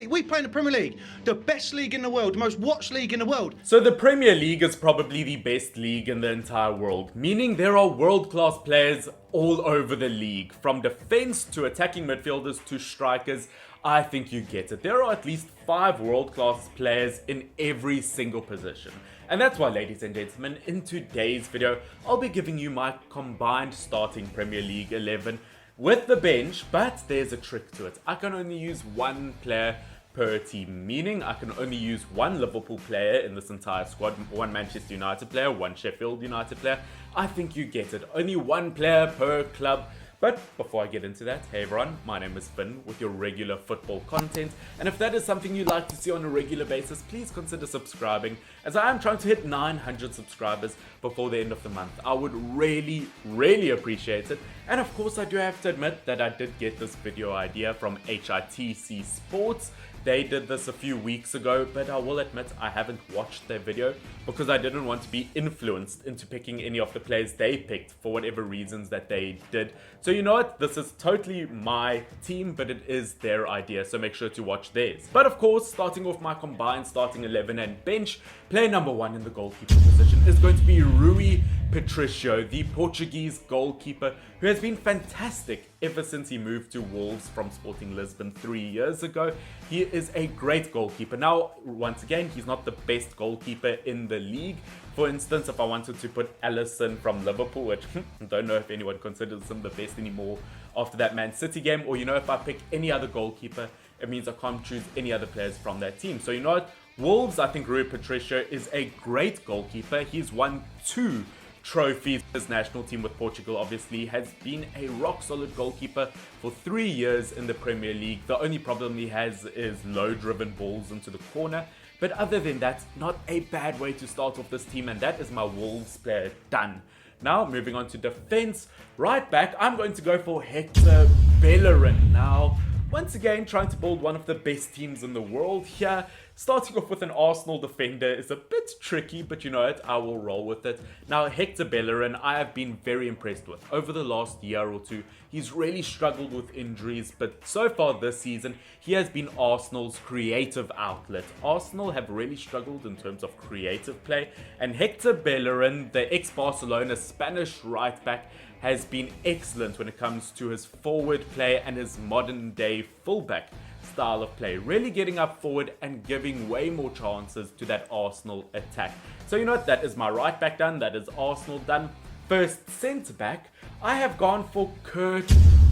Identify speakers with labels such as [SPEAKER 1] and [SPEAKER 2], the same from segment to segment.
[SPEAKER 1] We play in the Premier League, the best league in the world, the most watched league in the world.
[SPEAKER 2] So the Premier League is probably the best league in the entire world, meaning there are world-class players all over the league, from defense to attacking midfielders to strikers. I think you get it. There are at least 5 world-class players in every single position. And that's why, ladies and gentlemen, in today's video, I'll be giving you my combined starting Premier League 11 with the bench, but there's a trick to it. I can only use one player per team, meaning I can only use one Liverpool player in this entire squad, one Manchester United player, one Sheffield United player. I think you get it. Only one player per club. But before I get into that, hey everyone, my name is Finn with your regular football content, and if that is something you like to see on a regular basis, please consider subscribing, as I am trying to hit 900 subscribers before the end of the month. I would really appreciate it. And of course, I do have to admit that I did get this video idea from HITC Sports. They did this a few weeks ago, but I will admit I haven't watched their video because I didn't want to be influenced into picking any of the players they picked for whatever reasons that they did. So you know what, this is totally my team, but it is their idea, so make sure to watch theirs. But of course, starting off my combined starting 11 and bench, player number 1 in the goalkeeper position is going to be Rui Patricio, the Portuguese goalkeeper who has been fantastic ever since he moved to Wolves from Sporting Lisbon 3 years ago. He is a great goalkeeper. Now, once again, he's not the best goalkeeper in the league. For instance, if I wanted to put Alisson from Liverpool, which I don't know if anyone considers him the best anymore after that Man City game, or if I pick any other goalkeeper, it means I can't choose any other players from that team. So you know what? Wolves, I think Rui Patricio is a great goalkeeper. He's won 2 trophies. His national team with Portugal obviously has been a rock solid goalkeeper for 3 years in the Premier League. The only problem he has is low driven balls into the corner, but other than that, not a bad way to start off this team, and that is my Wolves player done. Now moving on to defense, right back I'm going to go for Hector Bellerin. Now once again, trying to build one of the best teams in the world here. Starting off with an Arsenal defender is a bit tricky, but you know what, I will roll with it. Now, Hector Bellerin, I have been very impressed with. Over the last year or two, he's really struggled with injuries, but so far this season, he has been Arsenal's creative outlet. Arsenal have really struggled in terms of creative play, and Hector Bellerin, the ex-Barcelona Spanish right back, has been excellent when it comes to his forward play and his modern day fullback style of play, really getting up forward and giving way more chances to that Arsenal attack. So you know what, that is my right back done, that is Arsenal done. First centre back, I have gone for Kurt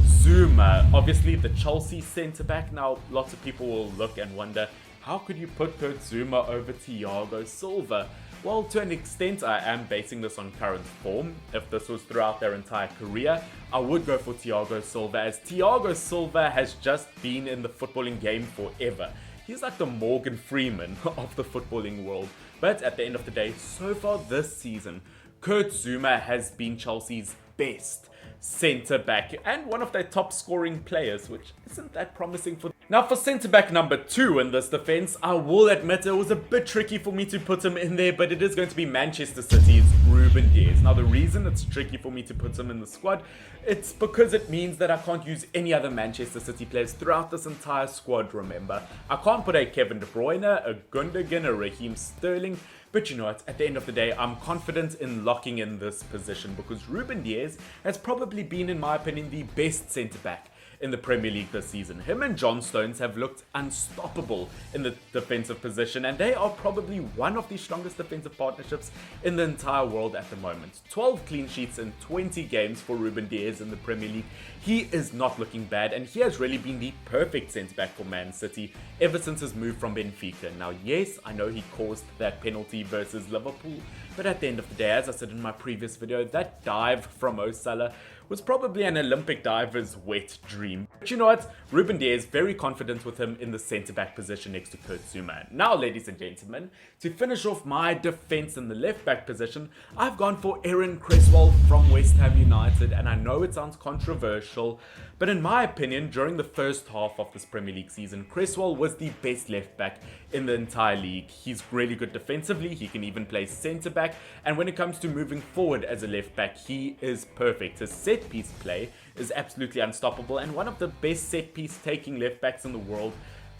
[SPEAKER 2] Zouma, obviously the Chelsea centre back. Now lots of people will look and wonder, how could you put Kurt Zouma over Thiago Silva? Well, to an extent, I am basing this on current form. If this was throughout their entire career, I would go for Thiago Silva, as Thiago Silva has just been in the footballing game forever. He's like the Morgan Freeman of the footballing world. But at the end of the day, so far this season, Kurt Zouma has been Chelsea's best centre back and one of their top scoring players, which isn't that promising for them. Now for centre back number 2 in this defense, I will admit it was a bit tricky for me to put him in there, but it is going to be Manchester City's Ruben Dias. Now the reason it's tricky for me to put him in the squad, it's because it means that I can't use any other Manchester City players throughout this entire squad, remember. I can't put a Kevin De Bruyne, a Gundogan, a Raheem Sterling. But you know what, at the end of the day, I'm confident in locking in this position because Ruben Dias has probably been, in my opinion, the best centre-back in the Premier League this season. Him and John Stones have looked unstoppable in the defensive position, and they are probably one of the strongest defensive partnerships in the entire world at the moment. 12 clean sheets in 20 games for Ruben Dias in the Premier League. He is not looking bad, and he has really been the perfect centre-back for Man City ever since his move from Benfica. Now, yes, I know he caused that penalty versus Liverpool, but at the end of the day, as I said in my previous video, that dive from Mo Salah was probably an Olympic diver's wet dream. But you know what? Ruben Dias, very confident with him in the centre-back position next to Kurt Zouma. Now, ladies and gentlemen, to finish off my defence in the left-back position, I've gone for Aaron Cresswell from West Ham United, and I know it sounds controversial, but in my opinion, during the first half of this Premier League season, Cresswell was the best left-back in the entire league. He's really good defensively, he can even play centre-back, and when it comes to moving forward as a left-back, he is perfect. His set-piece play is absolutely unstoppable, and one of the best set-piece taking left-backs in the world.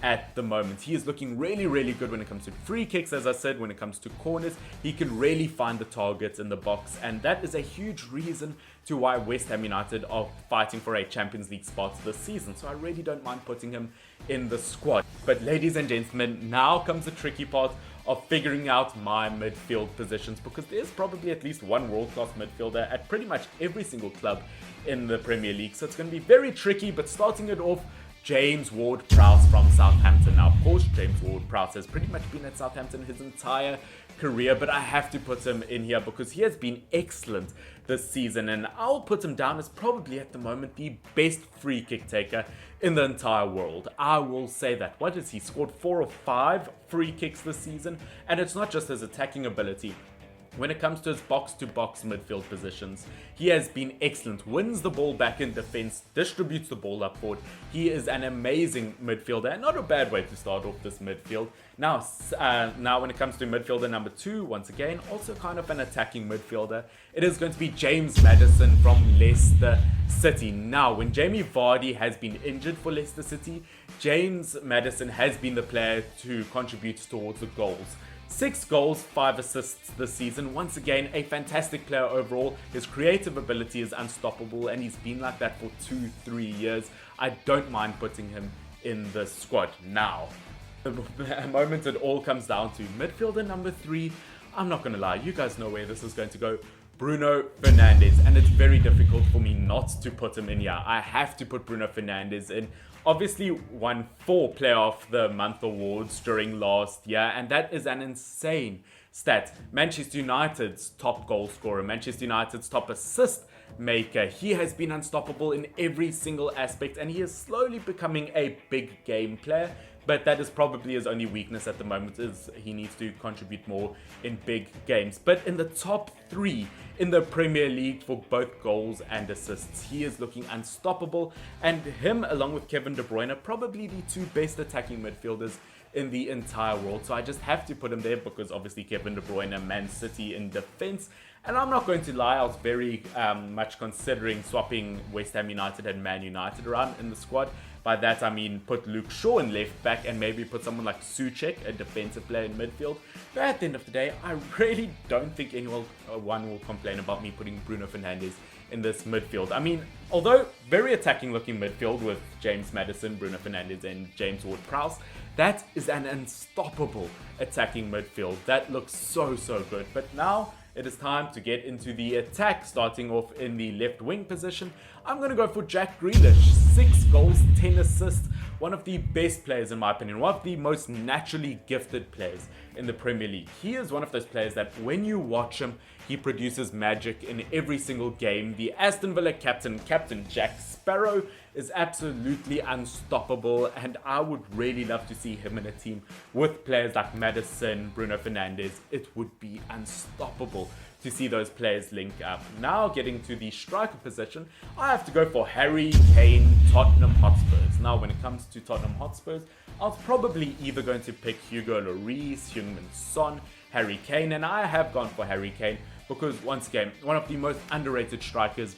[SPEAKER 2] at the moment. He is looking really, really good when it comes to free kicks, as I said, when it comes to corners. He can really find the targets in the box, and that is a huge reason to why West Ham United are fighting for a Champions League spot this season. So I really don't mind putting him in the squad. But ladies and gentlemen, now comes the tricky part of figuring out my midfield positions, because there's probably at least one world-class midfielder at pretty much every single club in the Premier League. So it's going to be very tricky, but starting it off, James Ward-Prowse from Southampton. Now, of course, James Ward-Prowse has pretty much been at Southampton his entire career, but I have to put him in here because he has been excellent this season, and I'll put him down as probably at the moment the best free kick taker in the entire world. I will say that. What has he scored? 4 or 5 free kicks this season, and it's not just his attacking ability. When it comes to his box-to-box midfield positions, he has been excellent. Wins the ball back in defense, distributes the ball up forward. He is an amazing midfielder, and not a bad way to start off this midfield. Now when it comes to midfielder number 2, once again, also kind of an attacking midfielder, it is going to be James Maddison from Leicester City. Now, when Jamie Vardy has been injured for Leicester City, James Maddison has been the player to contribute towards the goals. 6 goals, 5 assists this season. Once again, a fantastic player overall. His creative ability is unstoppable, and he's been like that for 2-3 years. I don't mind putting him in the squad. Now, the moment it all comes down to midfielder number 3, I'm not going to lie, you guys know where this is going to go. Bruno Fernandes, and it's very difficult for me not to put him in here. I have to put Bruno Fernandes in. Obviously won 4 Player of the Month awards during last year, and that is an insane stat. Manchester United's top goal scorer, Manchester United's top assist maker. He has been unstoppable in every single aspect, and he is slowly becoming a big game player. But that is probably his only weakness at the moment, is he needs to contribute more in big games. But in the top 3 in the Premier League for both goals and assists, he is looking unstoppable. And him, along with Kevin De Bruyne, are probably the 2 best attacking midfielders in the entire world. So I just have to put him there because obviously Kevin De Bruyne, Man City in defense. And I'm not going to lie, I was very much considering swapping West Ham United and Man United around in the squad. By that I mean put Luke Shaw in left back and maybe put someone like Souček, a defensive player, in midfield. But at the end of the day, I really don't think anyone will complain about me putting Bruno Fernandes in this midfield. I mean, although very attacking looking midfield with James Maddison, Bruno Fernandes and James Ward-Prowse, that is an unstoppable attacking midfield. That looks so good. But now it is time to get into the attack, starting off in the left wing position. I'm going to go for Jack Grealish. 6 goals, 10 assists. One of the best players in my opinion. One of the most naturally gifted players in the Premier League. He is one of those players that when you watch him, he produces magic in every single game. The Aston Villa captain, Captain Jack Sparrow, is absolutely unstoppable, and I would really love to see him in a team with players like Maddison, Bruno Fernandes. It would be unstoppable to see those players link up. Now getting to the striker position, I have to go for Harry Kane, Tottenham Hotspurs. Now when it comes to Tottenham Hotspurs, I was probably either going to pick Hugo Lloris, Heung-min Son, Harry Kane, and I have gone for Harry Kane because once again, one of the most underrated strikers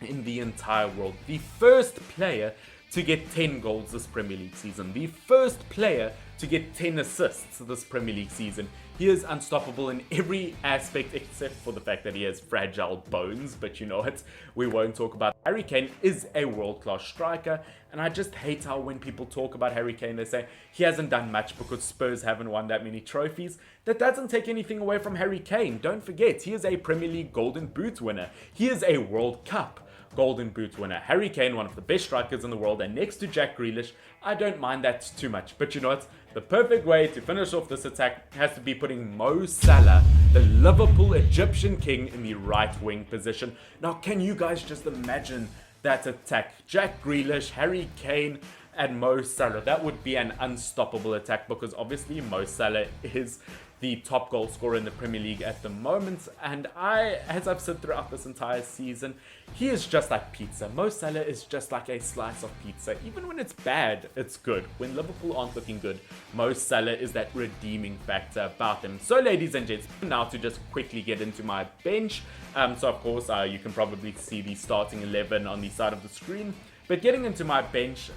[SPEAKER 2] in the entire world. The first player to get 10 goals this Premier League season. The first player to get 10 assists this Premier League season. He is unstoppable in every aspect except for the fact that he has fragile bones, but you know what, we won't talk about. Harry Kane is a world-class striker, and I just hate how when people talk about Harry Kane, they say he hasn't done much because Spurs haven't won that many trophies. That doesn't take anything away from Harry Kane. Don't forget, he is a Premier League Golden Boot winner. He is a World Cup Golden Boot winner. Harry Kane, one of the best strikers in the world, and next to Jack Grealish, I don't mind that too much. But you know what? The perfect way to finish off this attack has to be putting Mo Salah, the Liverpool Egyptian king, in the right wing position. Now, can you guys just imagine that attack? Jack Grealish, Harry Kane, and Mo Salah. That would be an unstoppable attack because obviously Mo Salah is the top goal scorer in the Premier League at the moment, and as I've said throughout this entire season, he is just like pizza. Mo Salah is just like a slice of pizza. Even when it's bad, it's good. When Liverpool aren't looking good, Mo Salah is that redeeming factor about them. So ladies and gents, now to just quickly get into my bench. So of course, you can probably see the starting 11 on the side of the screen. But getting into my bench,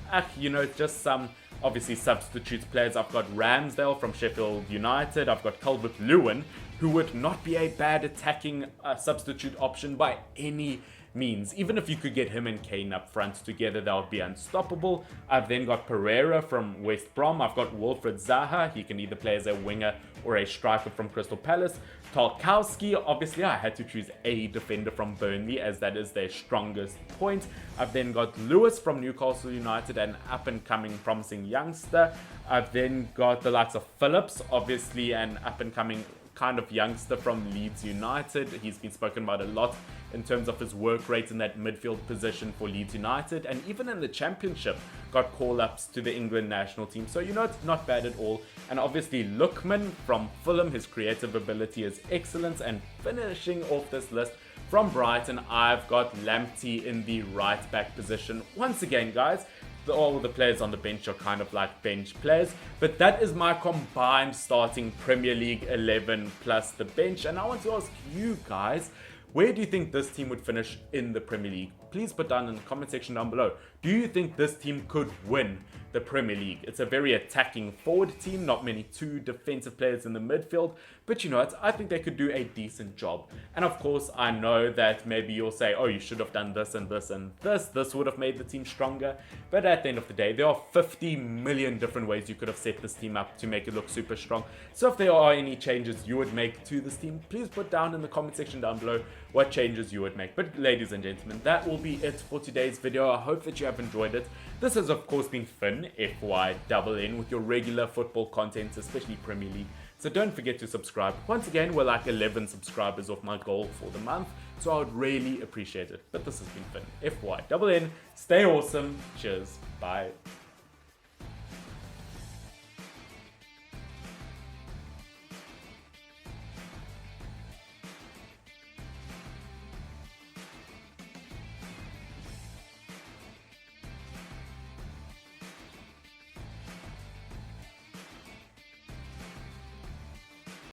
[SPEAKER 2] just some obviously substitutes players. I've got Ramsdale from Sheffield United. I've got Calvert-Lewin, who would not be a bad attacking substitute option by any means. Even if you could get him and Kane up front together, that would be unstoppable. I've then got Pereira from West Brom. I've got Wilfred Zaha. He can either play as a winger or a striker from Crystal Palace. Tarkowski, obviously I had to choose a defender from Burnley as that is their strongest point. I've then got Lewis from Newcastle United, an up-and-coming promising youngster. I've then got the likes of Phillips, obviously an up-and-coming kind of youngster from Leeds United. He's been spoken about a lot in terms of his work rate in that midfield position for Leeds United, and even in the Championship got call-ups to the England national team. So, you know, it's not bad at all. And obviously Lookman from Fulham, his creative ability is excellent. And finishing off this list from Brighton, I've got Lamptey in the right back position. Once again, guys, all the players on the bench are kind of like bench players, but that is my combined starting Premier League 11 plus the bench. And I want to ask you guys, where do you think this team would finish in the Premier League? Please put down in the comment section down below. Do you think this team could win the Premier League? It's a very attacking forward team, not many two defensive players in the midfield, but you know what, I think they could do a decent job. And of course, I know that maybe you'll say, oh, you should have done this and this and this would have made the team stronger. But at the end of the day, there are 50 million different ways you could have set this team up to make it look super strong. So if there are any changes you would make to this team, please put down in the comment section down below what changes you would make. But ladies and gentlemen, that will be it for today's video. I hope that you have enjoyed it. This has of course been Finn, FYNN, with your regular football content, especially Premier League. So don't forget to subscribe. Once again, we're like 11 subscribers off my goal for the month, so I would really appreciate it. But this has been Finn, FYNN. Stay awesome. Cheers. Bye.